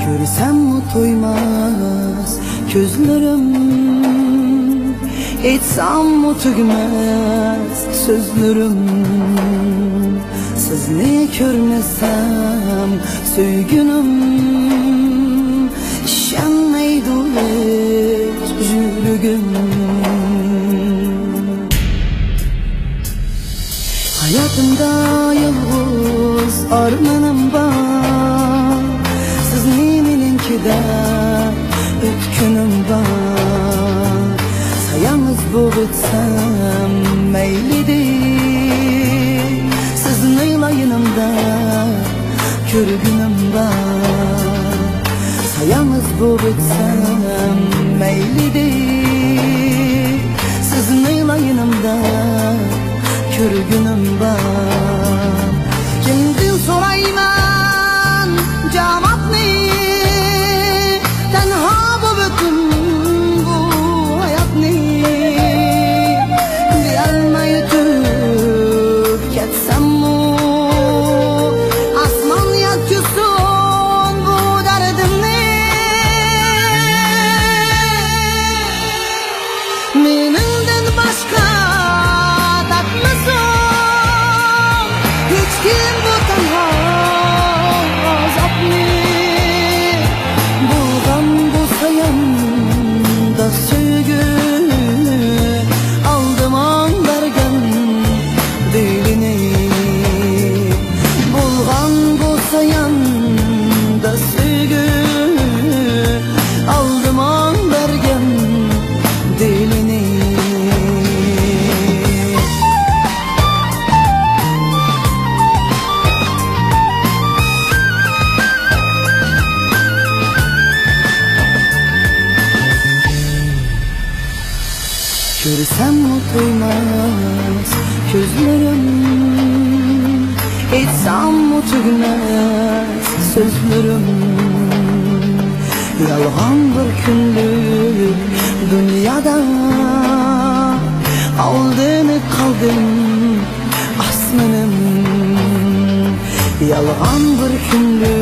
Görsem mi doymaz gözlerim, etsem mi tügmez sözlerim. Siz ne görmesem söygünüm, işenmeydi hiç yüreğim. Hayatımda yalnız armanım var, siz neminkide ötkünüm var. Sayanız bu bitsem meylidir, sizin eylayınımda körgünüm var. Sayanız bu bitsem meylidir, sizin eylayınımda körgünüm var. Kendin sorayman cevap ne? Tenha bu bütün bu hayat ne? Diyalmay ötüp ketsem mu? Asman yakçusun bu derdim ne? Menimden başka kim bu tenha azapni? Bulgan bu sayanda söygü, aldım an bergen dilini. Bulgan bu sayanda söygü, aldım an bergen dilini. Görsem mi doymaz gözlerim, etsem mi tügmez sözlerim. Yalgan bir günlük dünyada aldığını kaldım aslanım. Yalgan bir günlük